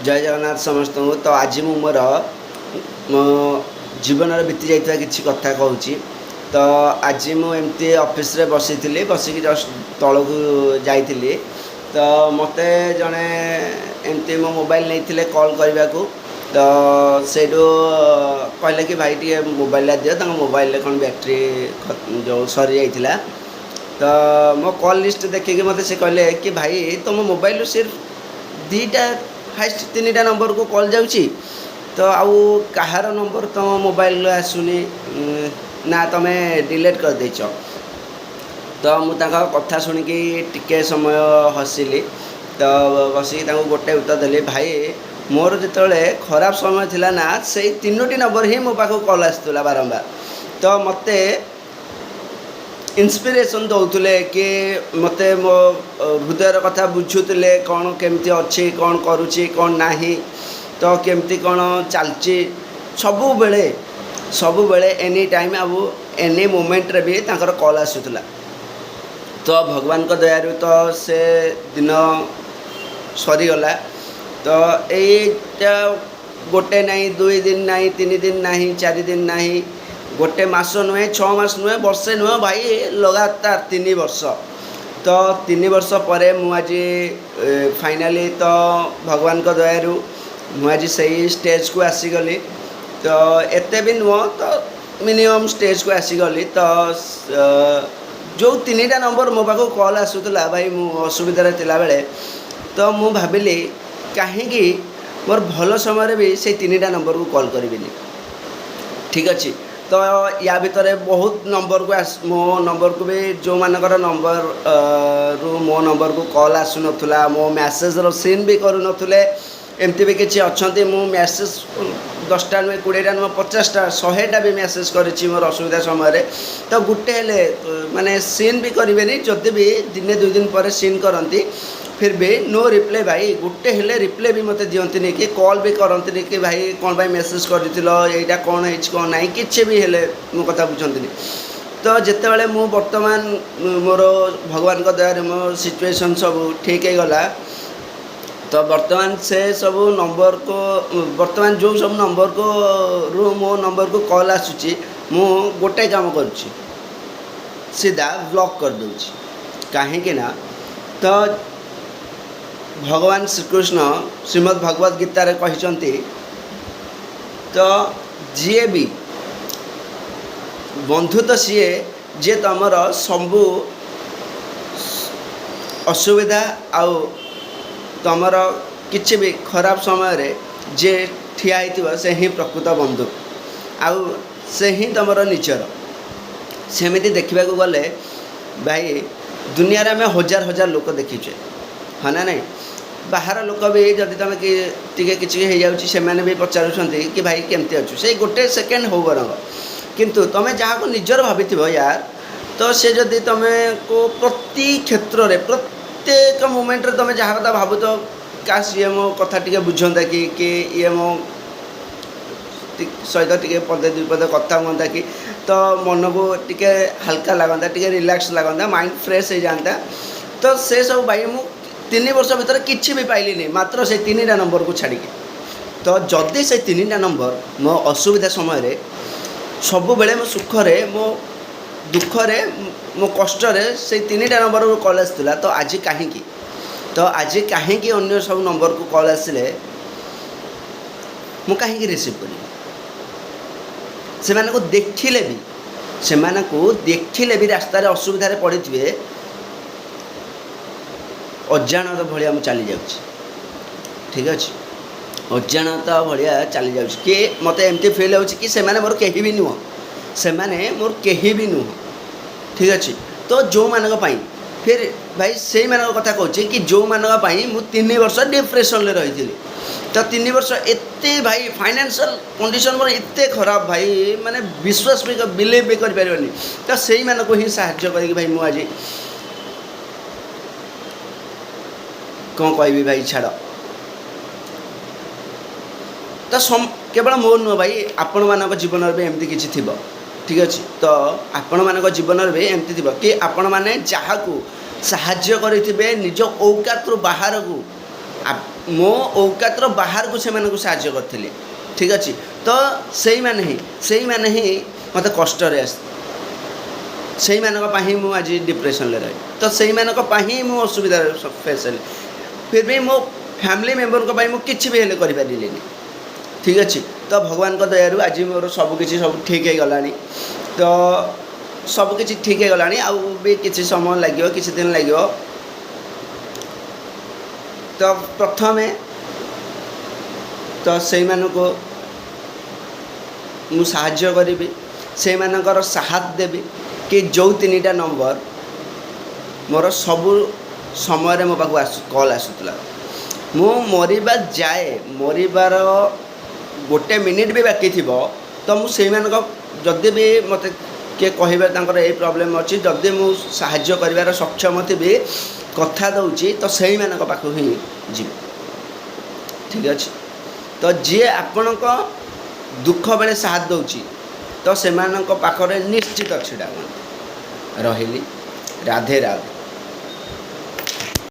जय जगन्नाथ समस्त तो आज मु मोर मो जीवन बीती जाइए किसी कथा कहूँ तो आज मुझे ऑफिस रे बसी बसिक जस्ट तल को जाइली तो मत जड़े एमती मो मोबाइल नहीं कॉल करने को तो से कहले कि भाई टे मोबाइल दियो तक मोबाइल कौन बैटरी जो सरी जाइला तो मो कॉल लिस्ट देखिए मत से कहले कि भाई तुम मोबाइल सिर्फ दीटा हाइस्ट तीन टा नंबर को कॉल जाऊँगी तो आउ कहार नंबर तुम मोबाइल आसुनी ना तुम्हें डिलीट कर देच तो मुझे कथा शुणिकी टिके समय हसिली तो बसिक गोटे उत्तर देली भाई मोर जो खराब समय थिला ना से तीनोटी नंबर ही मो पाखु कॉल आसुला बारंबार तो मते इंस्पिरेशन दौले कि मते मो हृदयर कथा बुझुले कौन केमती अच्छी कौन करुच्ची कौन नाही तो केमती कौन चलची सबु बेले any time Abu any moment रे भी तांकर कॉल आसुला तो भगवान को दयारु तो से दिन सरीगला तो यहीटा गोटे नहीं 2 दिन नहीं 3 दिन नहीं 4 दिन नहीं गोटे मास नुहे 6 मास नुहे वर्षे नुहे भाई लगातार 3 वर्ष तो 3 वर्ष पर मुझे फाइनाली तो भगवान को दयारु मुझे सही स्टेज को आसीगली तो एते भी नुह तो मिनिमम स्टेज को आसीगली तो जो 3टा नंबर मो पाखु कॉल आसूला भाई मु असुविधा थिला बेले तो मु भाविली कहीं मोर भल समय भी से 3टा नंबर को कॉल करी ठीक अच्छे तो या भितर बहुत नंबर को मो नंबर को भी जो मानकर नंबर रु मो नंबर को कॉल आसु नथुला मो मैसेज रो सीन भी करू नथुले एमती भी किसी अच्छा मु मैसेज 10टा नुहे 20टा नुहे 50टा 100टा भी मैसेज करी मोर असुविधा समय तो गोटे हेले माने सीन भी करेंगे जदि भी दिने 2 दिन पर सीन करती फिर भी नो रिप्ले भाई गोटे हेले रिप्ले भी मत दियंतिनी कि कॉल भी करंतिनी कि भाई कौन भाई मैसेज करदिथिलो एटा कौन है कौन नहीं किसी भी हेले मो कथा बुझंतिनी तो जितेबाला मु वर्तमान मोर भगवान को दया मो सिचुएशन सब ठीक है गला तो वर्तमान से सब नंबर को वर्तमान जो सब नंबर को रू मो नंबर को कॉल आसूची मु गोटे काम करुच्ची सीधा ब्लॉक कर दूची कहीं ना तो भगवान श्रीकृष्ण श्रीमद् भगवत गीता रे कहते तो जी भी बंधु तो सीए जे तुमर सबू असुविधा आउ तुमर किसी भी खराब समय रे जे ठिया होइतिबो से ही प्रकृत बंधु आउ से ही तुमर निचर सेमिति देखा गले भाई दुनिया रे आम हजार हजार लोक देखीचे हाँ ना नहीं बाहर लोक भी जदि तुम टे किसी हो जाऊँगी से भी पचारूँ कि भाई केमती अच्छु से गोटे सेकेंड हो बरंग किंतु तुम्हें जहाँ को निजर भाभी यार तो से जदि तुम्हें को प्रति क्षेत्र में प्रत्येक मोमेंट रे तुम्हें जहाँ कथा भावु तो काश ये मो कथा टे बुझंता कि ये मो सहित टे पदे 2 पद कथा हुआ कि तो मन को टे हल्का लगता टे रिलैक्स लगता माइंड फ्रेश हो जाता तो से सब भाई मु 3 वर्ष भीतर किसी भी पाइलिनी मात्र से 3टा नंबर को छाड़ी तो जदि से 3टा नंबर मो असुविधा समय सब बेले मो सुखरे मो दुखरे मो कष्टरे से 3टा नंबर को कॉल आसला तो आज कहीं तो आज कहीं अन्य सब नंबर को कॉल आसिले मु कहीं रिसीव करी से देखिले भी रास्ता असुविधा पड़ी थे अजाणत भाया मुझे चली जाऊँ ठीक अच्छे अजाणत भाया चली जाऊँ कि मत एमती फिल हो कि से मोर कहीं भी नुह से मोर कहीं भी नुह ठीक अच्छे तो जो मानक पाई फिर भाई से मानक कथा कहूँ कि जो मानक पाई मु 3 वर्ष डिप्रेशन में रही तो 3 वर्ष एते भाई फाइनेंशियल कंडीशन मोर एते खराब भाई माने विश्वास भी बिलीव भी कर पारिबनी तो से मानक ही साहाय्य करी भाई मुझे आज कौन कह भाई छाड़ तो केवल मोर नुह भाई आपण मान जीवन में एमती किसी थी ठीक अच्छे तो आपण मान जीवन में एमती थी कि आपण मैने जहाँ को साहाय्य करेंगे निज औकात बाहर को मो औकातर बाहर को से साहाଯ୍य करथिले ठीक अच्छे तो से मैंने ही मत कष्ट से मुझे आज डिप्रेशन रही तो से मुझे असुविधा फेस हेली फिर भी मो फैमिली मेम्बर को मुझे किसी भी हेल्प कर ठीक अच्छे तो भगवान को दयारू आज मोर सबकि सब ठीक हो गलानी तो सबकि ठीक हो गलानी आउ भी किसी समय लगे किसी दिन लगे तो प्रथम तो से मुझे करी से साथ देवी कि जो 3टा नंबर मोर सबू समय मो पाक कॉल आसूला मु मरवा जाए मरबार गोटे मिनिट भी बाकी थी तो मुझे जदि भी मत किए कह ये प्रोब्लेम अच्छी जदि मुझे कर सक्षम थी कथा दूची तो से पाख ही जी ठीक अच्छे तो जी आपण दुख बेले साथ दूची तो से पाखरे निश्चित छड़ा रही राधे राधे।